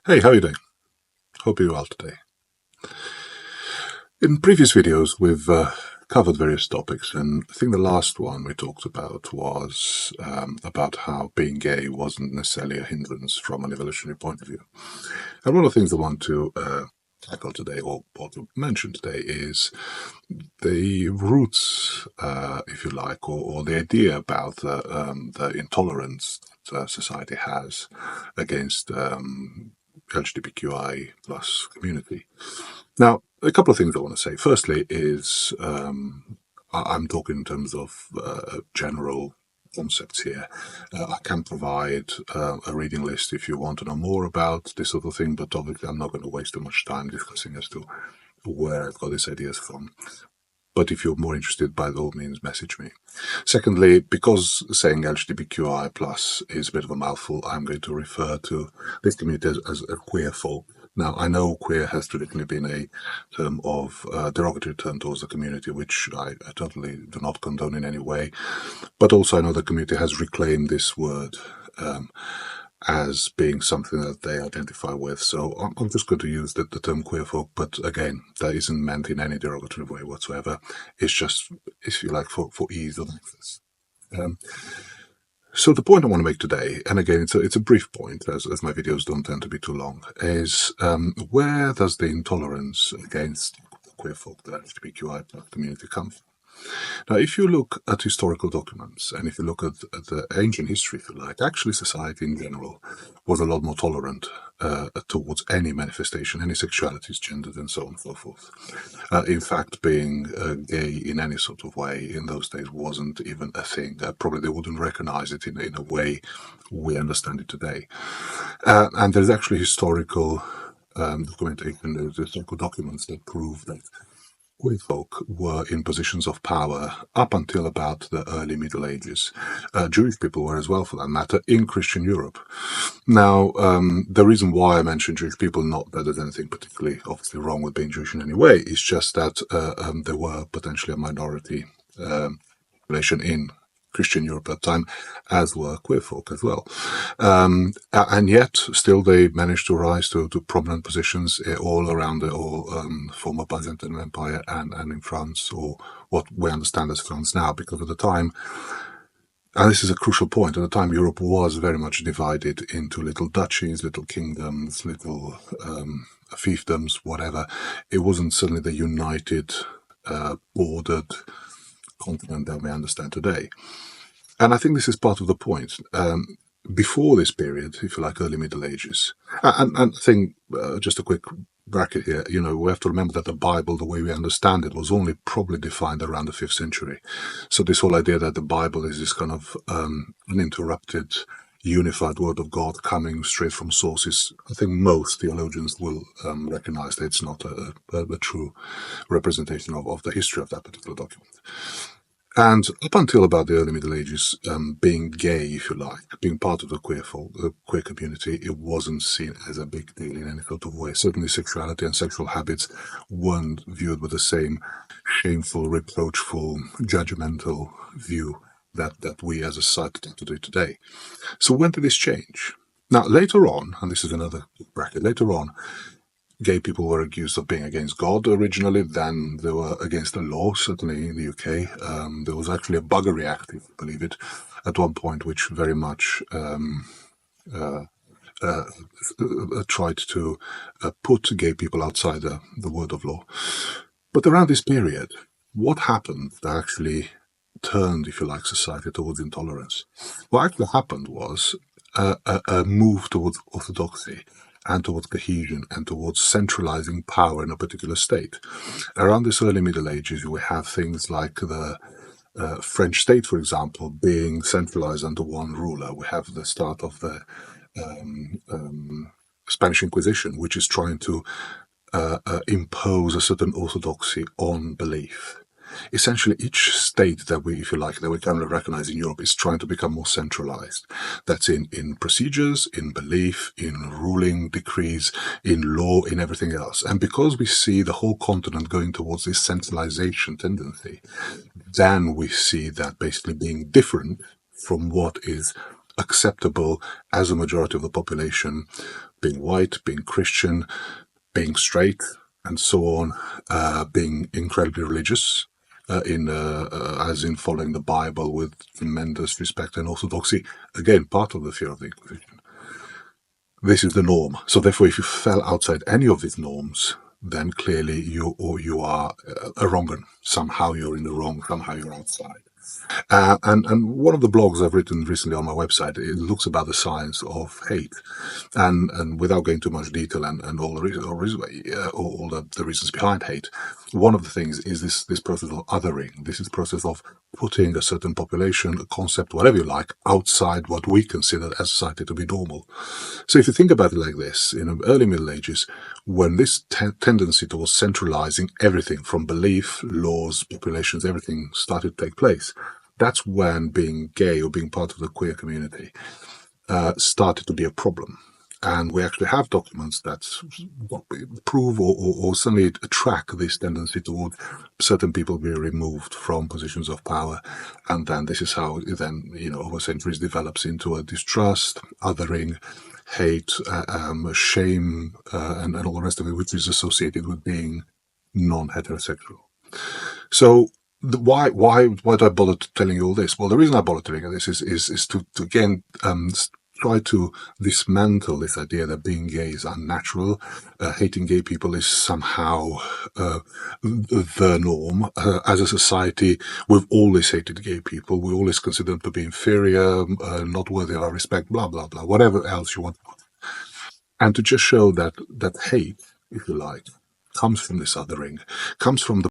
Hey, how are you doing? Hope you're well today. In previous videos, we've covered various topics, and I think the last one we talked about was about how being gay wasn't necessarily a hindrance from an evolutionary point of view. And one of the things I want to tackle today, or to mention today, is the roots, if you like, or the idea about the intolerance that society has against LGBTQI plus community. Now, a couple of things I want to say. Firstly, is I'm talking in terms of general concepts here. I can provide a reading list if you want to know more about this sort of thing, but obviously I'm not going to waste too much time discussing as to where I've got these ideas from. But if you're more interested, by all means, message me. Secondly, because saying LGBTQI plus is a bit of a mouthful, I'm going to refer to this community as a queer folk. Now, I know queer has traditionally been a term of derogatory term towards the community, which I totally do not condone in any way. But also, I know the community has reclaimed this word as being something that they identify with. So I'm just going to use the term queer folk, but again, that isn't meant in any derogatory way whatsoever. It's just, if you like, for ease of access. Um, so the point I want to make today, and again, it's a brief point, as my videos don't tend to be too long, is where does the intolerance against queer folk, the LGBTQI community, come from? Now, if you look at historical documents, and if you look at the ancient history, if you like, actually society in general was a lot more tolerant towards any manifestation, any sexualities, genders, and so on and so forth. In fact, being gay in any sort of way in those days wasn't even a thing. Probably they wouldn't recognize it in a way we understand it today. And there's actually historical documentation, there's historical documents that prove that queer folk were in positions of power up until about the early Middle Ages. Jewish people were as well, for that matter, in Christian Europe. Now, the reason why I mention Jewish people, not that there's anything particularly obviously wrong with being Jewish in any way, is just that there were potentially a minority population in Christian Europe at that time, as were queer folk as well. And yet, still, they managed to rise to prominent positions all around the former Byzantine Empire and in France, or what we understand as France now, because at the time, and this is a crucial point, at the time Europe was very much divided into little duchies, little kingdoms, little fiefdoms, whatever. It wasn't suddenly the united, bordered continent that we understand today. And I think this is part of the point. Before this period, if you like, early Middle Ages, and I think just a quick bracket here, we have to remember that the Bible, the way we understand it, was only probably defined around the 5th century. So this whole idea that the Bible is this kind of uninterrupted, unified word of God coming straight from sources, I think most theologians will recognize that it's not a true representation of the history of that particular document. And up until about the early Middle Ages, being gay, if you like, being part of the queer community, it wasn't seen as a big deal in any sort of way. Certainly sexuality and sexual habits weren't viewed with the same shameful, reproachful, judgmental view that we as a society tend to do today. So when did this change? Now, later on, and this is another bracket, later on, gay people were accused of being against God originally, then they were against the law, certainly in the UK. There was actually a buggery act, if you believe it, at one point, which very much tried to put gay people outside the word of law. But around this period, what happened that actually turned, if you like, society towards intolerance? What actually happened was a move towards orthodoxy and towards cohesion and towards centralizing power in a particular state. Around this early Middle Ages, we have things like the French state, for example, being centralized under one ruler. We have the start of the Spanish Inquisition, which is trying to impose a certain orthodoxy on belief. Essentially, each state that we, if you like, that we kind of recognize in Europe is trying to become more centralized. That's in procedures, in belief, in ruling decrees, in law, in everything else. And because we see the whole continent going towards this centralization tendency, then we see that basically being different from what is acceptable as a majority of the population being white, being Christian, being straight, and so on, being incredibly religious, as in following the Bible with tremendous respect and orthodoxy. Again, part of the fear of the Inquisition. This is the norm. So therefore, if you fell outside any of these norms, then clearly you are a wrong one. Somehow you're in the wrong. Somehow you're outside. And one of the blogs I've written recently on my website, it looks about the science of hate, and without going too much detail and all the the reasons behind hate, one of the things is this process of othering. This is the process of putting a certain population, a concept, whatever you like, outside what we consider as society to be normal. So if you think about it like this, in the early Middle Ages, when this tendency towards centralizing everything from belief, laws, populations, everything started to take place, that's when being gay or being part of the queer community started to be a problem. And we actually have documents that prove or certainly track this tendency towards certain people being removed from positions of power. And then this is how it then, over centuries develops into a distrust, othering, hate, shame, and all the rest of it, which is associated with being non-heterosexual. So why do I bother telling you all this? Well, the reason I bother telling you this is to again try to dismantle this idea that being gay is unnatural, hating gay people is somehow the norm. As a society, we've always hated gay people. We always consider them to be inferior, not worthy of our respect, blah, blah, blah, whatever else you want. And to just show that hate, if you like, comes from this othering, comes from the